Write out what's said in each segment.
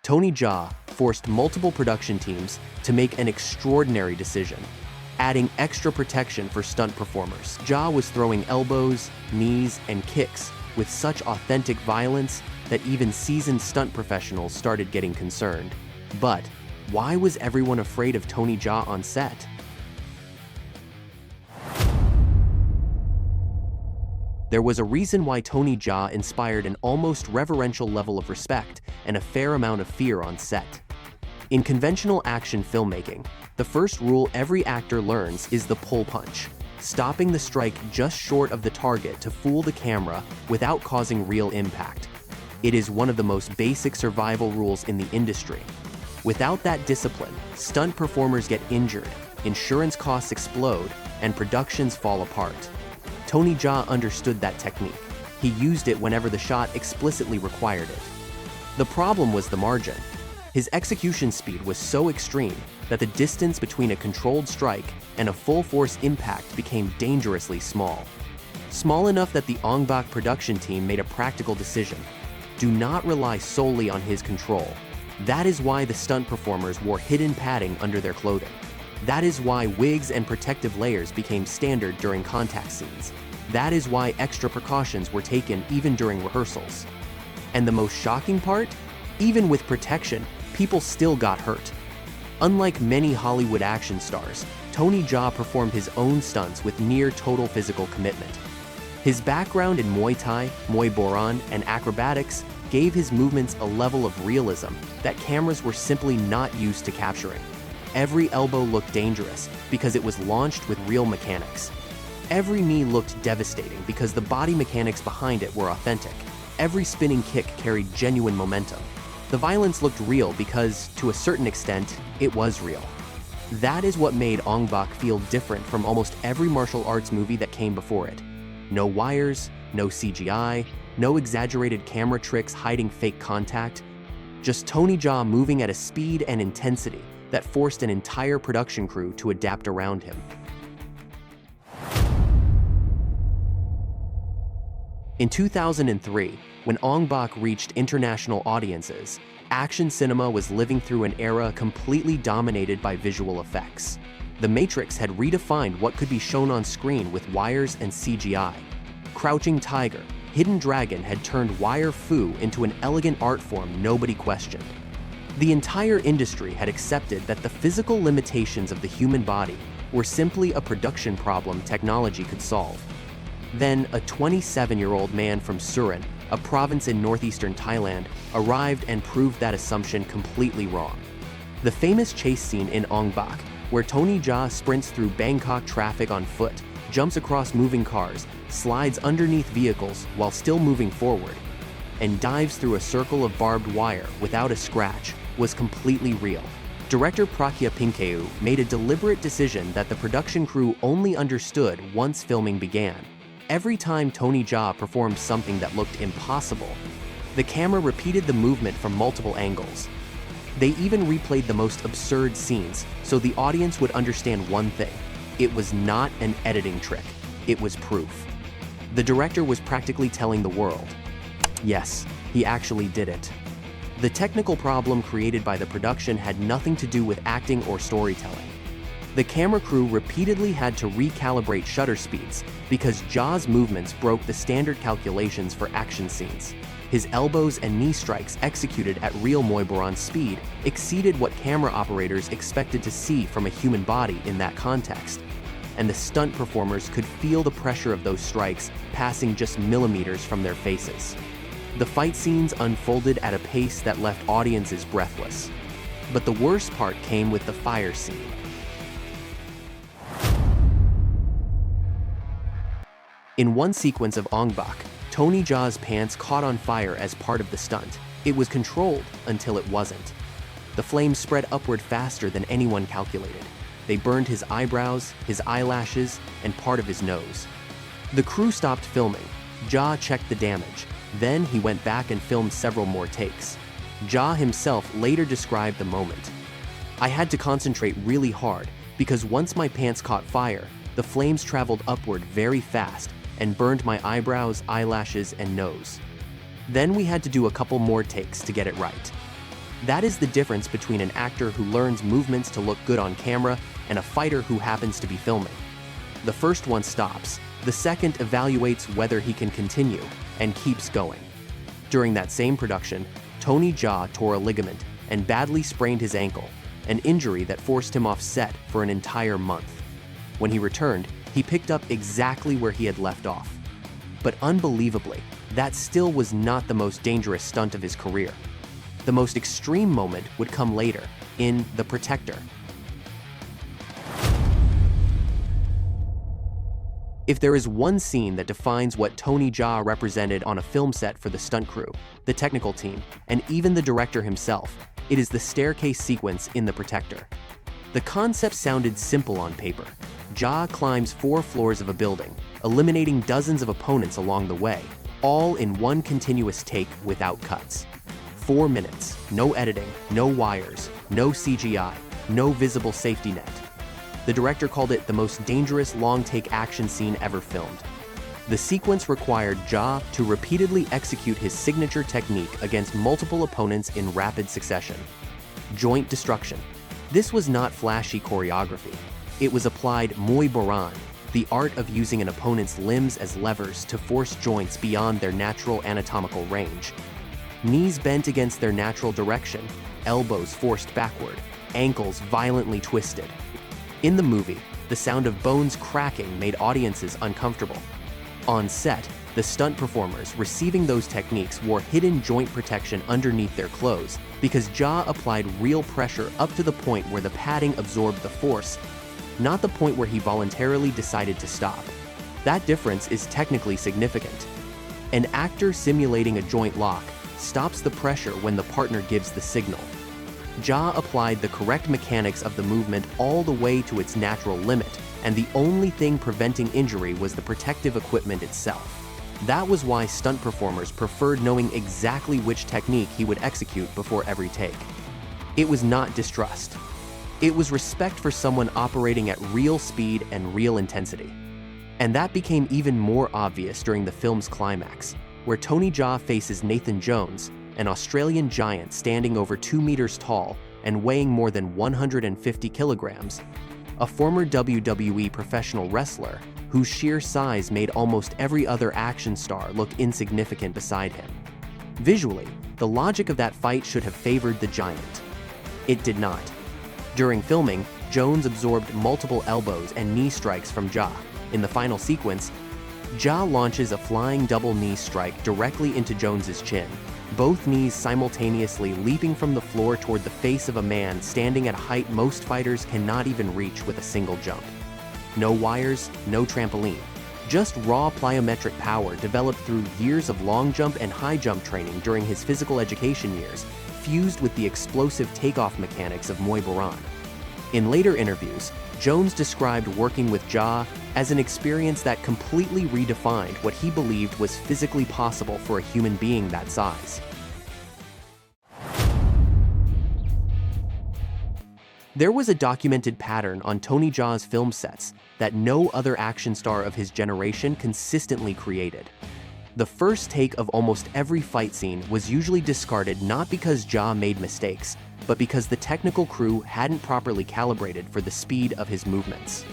Tony Jaa forced multiple production teams to make an extraordinary decision, adding extra protection for stunt performers. Jaa was throwing elbows, knees, and kicks with such authentic violence that even seasoned stunt professionals started getting concerned. But why was everyone afraid of Tony Jaa on set? There was a reason why Tony Jaa inspired an almost reverential level of respect and a fair amount of fear on set. In conventional action filmmaking, the first rule every actor learns is the pull punch, stopping the strike just short of the target to fool the camera without causing real impact. It is one of the most basic survival rules in the industry. Without that discipline, stunt performers get injured, insurance costs explode, and productions fall apart. Tony Jaa understood that technique. He used it whenever the shot explicitly required it. The problem was the margin. His execution speed was so extreme that the distance between a controlled strike and a full-force impact became dangerously small. Small enough that the Ong-Bak production team made a practical decision. Do not rely solely on his control. That is why the stunt performers wore hidden padding under their clothing. That is why wigs and protective layers became standard during contact scenes. That is why extra precautions were taken even during rehearsals. And the most shocking part? Even with protection, people still got hurt. Unlike many Hollywood action stars, Tony Jaa performed his own stunts with near total physical commitment. His background in Muay Thai, Muay Boran, and acrobatics gave his movements a level of realism that cameras were simply not used to capturing. Every elbow looked dangerous because it was launched with real mechanics. Every knee looked devastating because the body mechanics behind it were authentic. Every spinning kick carried genuine momentum. The violence looked real because, to a certain extent, it was real. That is what made Ong-Bak feel different from almost every martial arts movie that came before it. No wires, no CGI, no exaggerated camera tricks hiding fake contact. Just Tony Jaa moving at a speed and intensity that forced an entire production crew to adapt around him. In 2003, when Ong-Bak reached international audiences, action cinema was living through an era completely dominated by visual effects. The Matrix had redefined what could be shown on screen with wires and CGI. Crouching Tiger, Hidden Dragon had turned wire fu into an elegant art form nobody questioned. The entire industry had accepted that the physical limitations of the human body were simply a production problem technology could solve. Then, a 27-year-old man from Surin, a province in northeastern Thailand, arrived and proved that assumption completely wrong. The famous chase scene in Ong-Bak, where Tony Jaa sprints through Bangkok traffic on foot, jumps across moving cars, slides underneath vehicles while still moving forward, and dives through a circle of barbed wire without a scratch, was completely real. Director Prakya Pinkeu made a deliberate decision that the production crew only understood once filming began. Every time Tony Jaa performed something that looked impossible, the camera repeated the movement from multiple angles. They even replayed the most absurd scenes so the audience would understand one thing: it was not an editing trick, it was proof. The director was practically telling the world, yes, he actually did it. The technical problem created by the production had nothing to do with acting or storytelling. The camera crew repeatedly had to recalibrate shutter speeds because Jaa's movements broke the standard calculations for action scenes. His elbows and knee strikes executed at real Muay Boran speed exceeded what camera operators expected to see from a human body in that context. And the stunt performers could feel the pressure of those strikes passing just millimeters from their faces. The fight scenes unfolded at a pace that left audiences breathless. But the worst part came with the fire scene. In one sequence of Ong-Bak, Tony Jaa's pants caught on fire as part of the stunt. It was controlled until it wasn't. The flames spread upward faster than anyone calculated. They burned his eyebrows, his eyelashes, and part of his nose. The crew stopped filming. Jaa checked the damage. Then he went back and filmed several more takes. Jaa himself later described the moment. I had to concentrate really hard because once my pants caught fire, the flames traveled upward very fast and burned my eyebrows, eyelashes, and nose. Then we had to do a couple more takes to get it right. That is the difference between an actor who learns movements to look good on camera and a fighter who happens to be filming. The first one stops, the second evaluates whether he can continue, and keeps going. During that same production, Tony Jaa tore a ligament and badly sprained his ankle, an injury that forced him off set for an entire month. When he returned, he picked up exactly where he had left off. But unbelievably, that still was not the most dangerous stunt of his career. The most extreme moment would come later, in The Protector. If there is one scene that defines what Tony Jaa represented on a film set for the stunt crew, the technical team, and even the director himself, it is the staircase sequence in The Protector. The concept sounded simple on paper. Jaa climbs 4 floors of a building, eliminating dozens of opponents along the way, all in one continuous take without cuts. 4 minutes, no editing, no wires, no CGI, no visible safety net. The director called it the most dangerous long-take action scene ever filmed. The sequence required Jaa to repeatedly execute his signature technique against multiple opponents in rapid succession. Joint destruction. This was not flashy choreography. It was applied Muay, the art of using an opponent's limbs as levers to force joints beyond their natural anatomical range. Knees bent against their natural direction, elbows forced backward, ankles violently twisted. In the movie, the sound of bones cracking made audiences uncomfortable. On set, the stunt performers receiving those techniques wore hidden joint protection underneath their clothes because Jaa applied real pressure up to the point where the padding absorbed the force, not the point where he voluntarily decided to stop. That difference is technically significant. An actor simulating a joint lock stops the pressure when the partner gives the signal. Jaa applied the correct mechanics of the movement all the way to its natural limit, and the only thing preventing injury was the protective equipment itself. That was why stunt performers preferred knowing exactly which technique he would execute before every take. It was not distrust. It was respect for someone operating at real speed and real intensity. And that became even more obvious during the film's climax, where Tony Jaa faces Nathan Jones, an Australian giant standing over 2 meters tall and weighing more than 150 kilograms, a former WWE professional wrestler whose sheer size made almost every other action star look insignificant beside him. Visually, the logic of that fight should have favored the giant. It did not. During filming, Jones absorbed multiple elbows and knee strikes from Jaa. In the final sequence, Jaa launches a flying double knee strike directly into Jones's chin, both knees simultaneously leaping from the floor toward the face of a man standing at a height most fighters cannot even reach with a single jump. No wires, no trampoline, just raw plyometric power developed through years of long jump and high jump training during his physical education years, fused with the explosive takeoff mechanics of Muay. In later interviews, Jones described working with Jaa as an experience that completely redefined what he believed was physically possible for a human being that size. There was a documented pattern on Tony Jaa's film sets that no other action star of his generation consistently created. The first take of almost every fight scene was usually discarded not because Jaa made mistakes, but because the technical crew hadn't properly calibrated for the speed of his movements.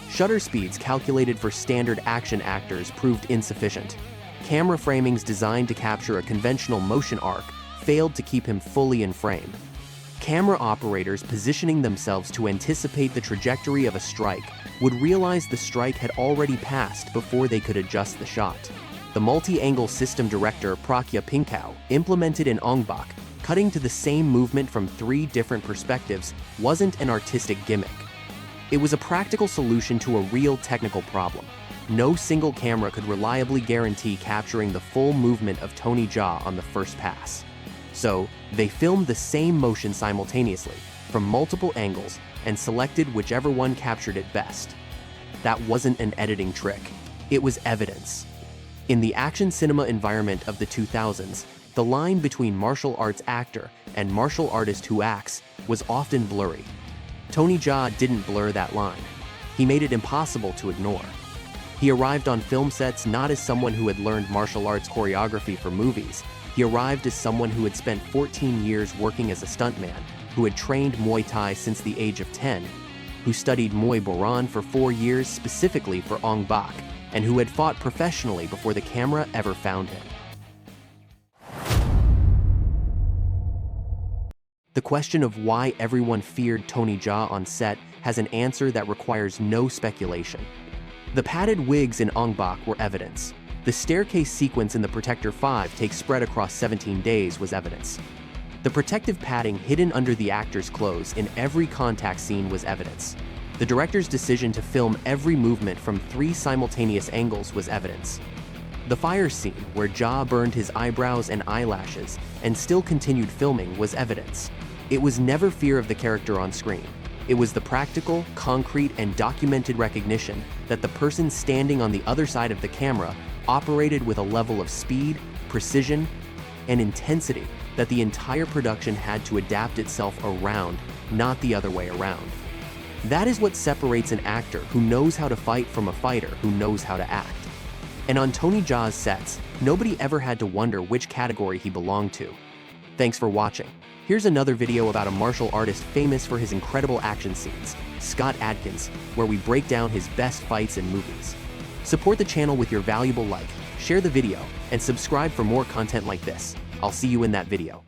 Shutter speeds calculated for standard action actors proved insufficient. Camera framings designed to capture a conventional motion arc failed to keep him fully in frame. Camera operators positioning themselves to anticipate the trajectory of a strike would realize the strike had already passed before they could adjust the shot. The multi-angle system director Prakya Pinkau implemented in Ong-Bak, cutting to the same movement from 3 different perspectives, wasn't an artistic gimmick. It was a practical solution to a real technical problem. No single camera could reliably guarantee capturing the full movement of Tony Jaa on the first pass. So, they filmed the same motion simultaneously, from multiple angles, and selected whichever one captured it best. That wasn't an editing trick. It was evidence. In the action cinema environment of the 2000s, the line between martial arts actor and martial artist who acts was often blurry. Tony Jaa didn't blur that line. He made it impossible to ignore. He arrived on film sets not as someone who had learned martial arts choreography for movies, He arrived as someone who had spent 14 years working as a stuntman, who had trained Muay Thai since the age of 10, who studied Muay Boran for 4 years specifically for Ong-Bak, and who had fought professionally before the camera ever found him. The question of why everyone feared Tony Jaa on set has an answer that requires no speculation. The padded wigs in Ong-Bak were evidence. The staircase sequence in The Protector 5 take spread across 17 days was evidence. The protective padding hidden under the actor's clothes in every contact scene was evidence. The director's decision to film every movement from 3 simultaneous angles was evidence. The fire scene, where Jaa burned his eyebrows and eyelashes and still continued filming, was evidence. It was never fear of the character on screen. It was the practical, concrete, and documented recognition that the person standing on the other side of the camera operated with a level of speed, precision, and intensity that the entire production had to adapt itself around, not the other way around. That is what separates an actor who knows how to fight from a fighter who knows how to act. And on Tony Jaa's sets, nobody ever had to wonder which category he belonged to. Thanks for watching. Here's another video about a martial artist famous for his incredible action scenes, Adkins, where we break down his best fights in movies. Support the channel with your valuable like, share the video, and subscribe for more content like this. I'll see you in that video.